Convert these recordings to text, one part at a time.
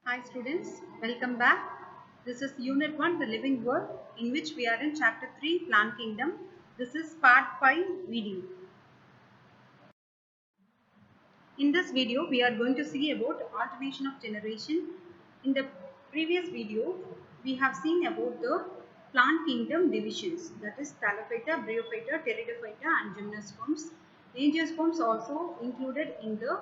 Hi students, welcome back. This is Unit 1, The Living World, in which we are in Chapter 3, Plant Kingdom. This is Part 5 video. In this video, we are going to see about alternation of generation. In the previous video, we have seen about the plant kingdom divisions, that is Thallophyta, Bryophyta, Pteridophyta and Gymnosperms. Angiosperms also included in the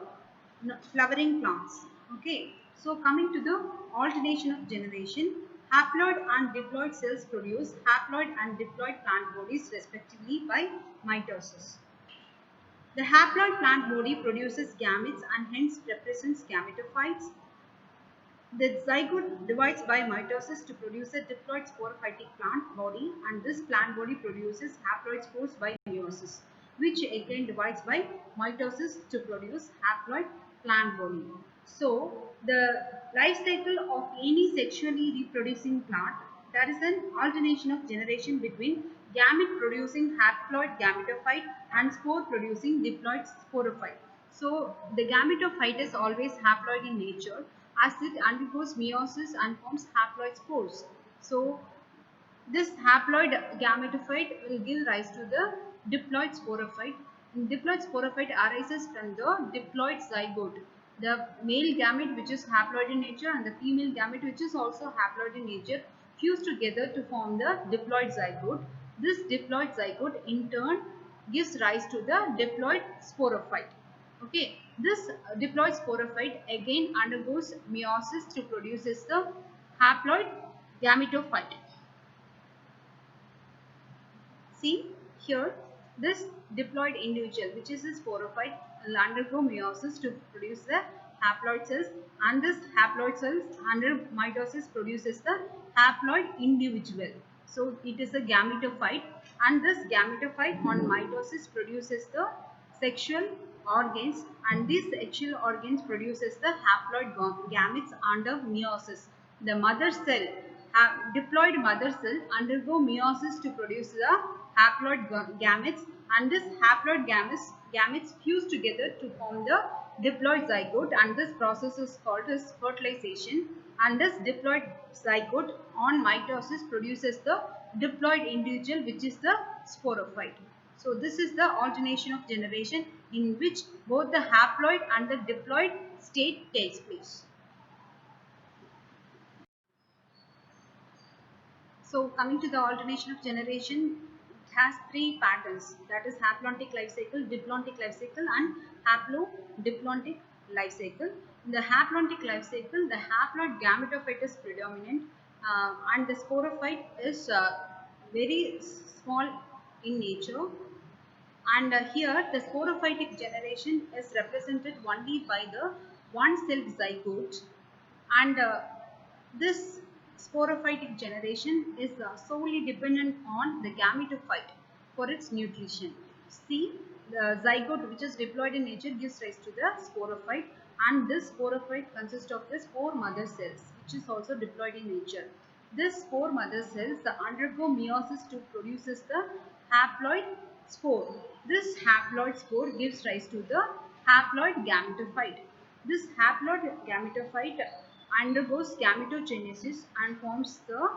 flowering plants. Okay, so coming to the alternation of generation, haploid and diploid cells produce haploid and diploid plant bodies respectively by mitosis. The haploid plant body produces gametes and hence represents gametophytes. The zygote divides by mitosis to produce a diploid sporophytic plant body, and this plant body produces haploid spores by meiosis, which again divides by mitosis to produce haploid plant body. So, the life cycle of any sexually reproducing plant, there is an alternation of generation between gamete producing haploid gametophyte and spore producing diploid sporophyte. So, the gametophyte is always haploid in nature as it undergoes meiosis and forms haploid spores. So, this haploid gametophyte will give rise to the diploid sporophyte. Diploid sporophyte arises from the diploid zygote. The male gamete, which is haploid in nature, and the female gamete, which is also haploid in nature, fuse together to form the diploid zygote. This diploid zygote in turn gives rise to the diploid sporophyte. Okay, this diploid sporophyte again undergoes meiosis to produces the haploid gametophyte. See here, this diploid individual, which is a sporophyte, will undergo meiosis to produce the haploid cells, and this haploid cells under mitosis produces the haploid individual. So it is a gametophyte, and this gametophyte on mitosis produces the sexual organs, and these sexual organs produces the haploid gametes under meiosis. The mother cell, diploid mother cell, undergo meiosis to produce the haploid gametes, and this haploid gametes fuse together to form the diploid zygote, and this process is called as fertilization, and this diploid zygote on mitosis produces the diploid individual, which is the sporophyte. So this is the alternation of generation in which both the haploid and the diploid state takes place. So coming to the alternation of generation, it has three patterns, that is haplontic life cycle, diplontic life cycle and haplodiplontic life cycle. In the haplontic life cycle, the haploid gametophyte is predominant, and the sporophyte is very small in nature, and here the sporophytic generation is represented only by the one-celled zygote, and this sporophytic generation is solely dependent on the gametophyte for its nutrition. See, the zygote, which is diploid in nature, gives rise to the sporophyte, and this sporophyte consists of the spore mother cells, which is also diploid in nature. This spore mother cells undergo meiosis to produces the haploid spore. This haploid spore gives rise to the haploid gametophyte. This haploid gametophyte undergoes gametogenesis and forms the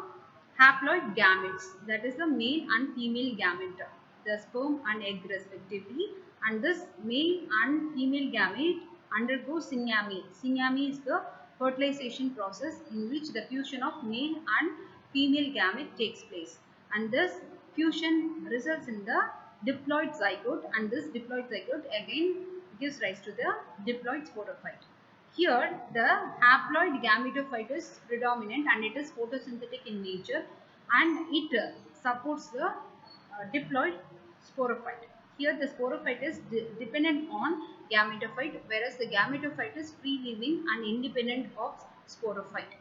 haploid gametes, that is the male and female gamete, the sperm and egg respectively, and this male and female gamete undergo syngamy. Syngamy is the fertilization process in which the fusion of male and female gamete takes place, and this fusion results in the diploid zygote, and this diploid zygote again gives rise to the diploid sporophyte. Here, the haploid gametophyte is predominant, and it is photosynthetic in nature, and it supports the diploid sporophyte. Here, the sporophyte is dependent on gametophyte, whereas the gametophyte is free living and independent of sporophyte.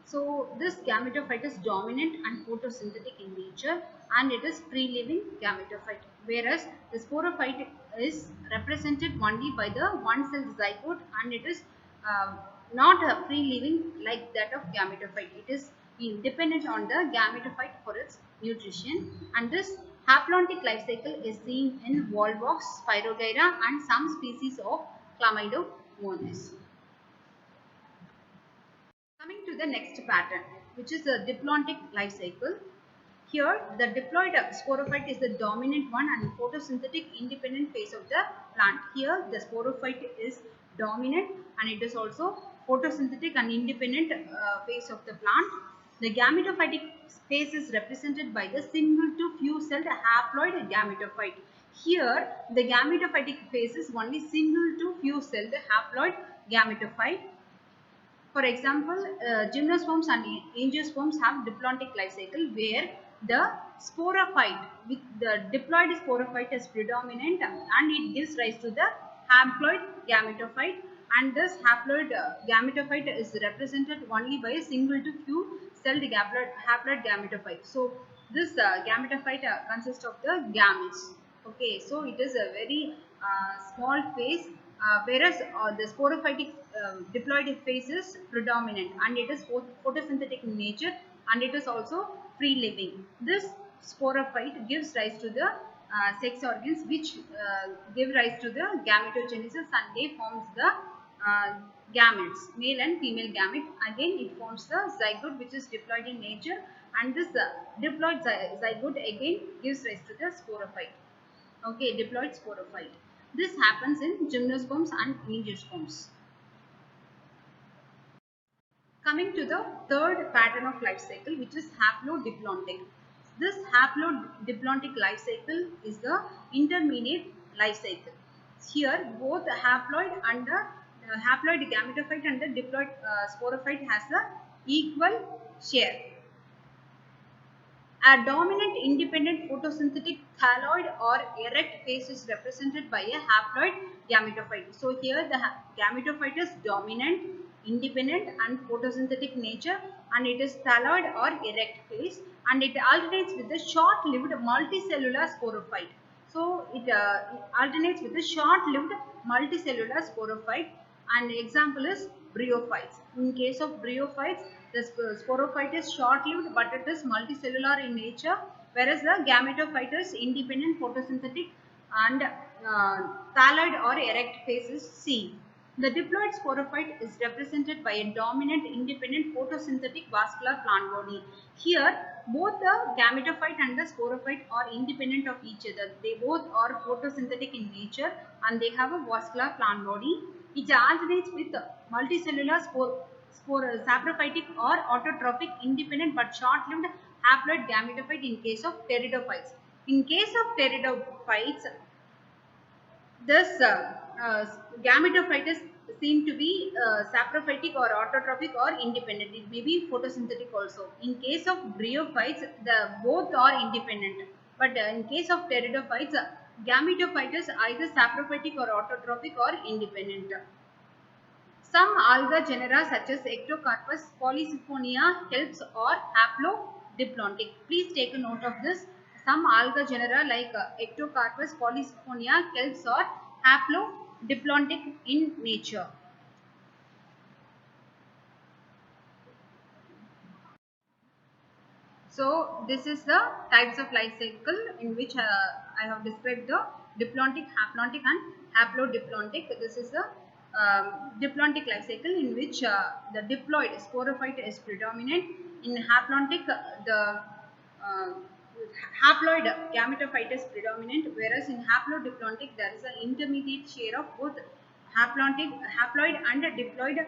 So, this gametophyte is dominant and photosynthetic in nature, and it is free living gametophyte, whereas the sporophyte is represented only by the one celled zygote, and it is not a free living like that of gametophyte. It is dependent on the gametophyte for its nutrition, and this haplontic life cycle is seen in Volvox, Spirogyra and some species of Chlamydomonas. Coming to the next pattern, which is a diplontic life cycle. Here, the diploid sporophyte is the dominant one and photosynthetic independent phase of the plant. Here, the sporophyte is dominant and it is also photosynthetic and independent phase of the plant. The gametophytic phase is represented by the single to few celled haploid gametophyte. Here, the gametophytic phase is only single to few celled haploid gametophyte. For example, gymnosperms and angiosperms have diplontic life cycle where the sporophyte with the diploid sporophyte is predominant and it gives rise to the haploid gametophyte, and this haploid gametophyte is represented only by a single to few celled haploid gametophyte. So this gametophyte consists of the gametes. Okay, so it is a very small phase, whereas the sporophytic diploid phase is predominant and it is photosynthetic in nature and it is also free living. This sporophyte gives rise to the sex organs which give rise to the gametogenesis and they forms the gametes, male and female gamete. Again it forms the zygote which is diploid in nature, and this diploid zygote again gives rise to the sporophyte. Okay, diploid sporophyte. This happens in gymnosperms and angiosperms. Coming to the third pattern of life cycle, which is haplodiplontic. This haplodiplontic life cycle is the intermediate life cycle. Here, both the haploid and the haploid gametophyte and the diploid sporophyte has the equal share. A dominant independent photosynthetic thalloid or erect phase is represented by a haploid gametophyte. So here the gametophyte is dominant, independent and photosynthetic nature, and it is thalloid or erect phase, and it alternates with the short-lived multicellular sporophyte. So it alternates with the short-lived multicellular sporophyte, and example is bryophytes. In case of bryophytes, the sporophyte is short-lived but it is multicellular in nature, whereas the gametophyte is independent, photosynthetic and thalloid or erect phase is seen. The diploid sporophyte is represented by a dominant, independent, photosynthetic vascular plant body. Here, both the gametophyte and the sporophyte are independent of each other. They both are photosynthetic in nature and they have a vascular plant body. It alternates with multicellular saprophytic or autotrophic independent but short-lived haploid gametophyte in case of pteridophytes. In case of pteridophytes, this gametophyte is seen to be saprophytic or autotrophic or independent. It may be photosynthetic also. In case of bryophytes, both are independent. But in case of pteridophytes, gametophyte is either saprophytic or autotrophic or independent. Some alga genera such as Ectocarpus polysiphonia helps or haplodiplontic. Please take a note of this. Some alga genera like Ectocarpus polysiphonia helps or haplodiplontic in nature. So this is the types of life cycle in which I have described the diplontic, haplontic and haplodiplontic. This is the diplontic life cycle in which the diploid sporophyte is predominant. In haplontic, the haploid gametophyte is predominant, whereas in haplodiplontic there is an intermediate share of both haploid and diploid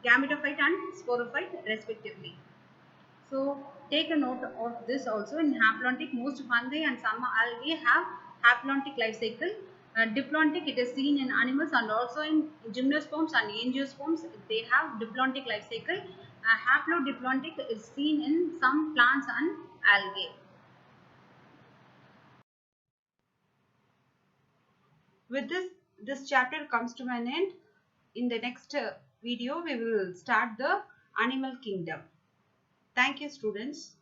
gametophyte and sporophyte respectively. So take a note of this also. In haplontic, most fungi and some algae have haplontic life cycle. Diplontic, it is seen in animals and also in gymnosperms and angiosperms. They have diplontic life cycle. Haplodiplontic is seen in some plants and algae. With this chapter comes to an end. In the next video, we will start the animal kingdom. Thank you, students.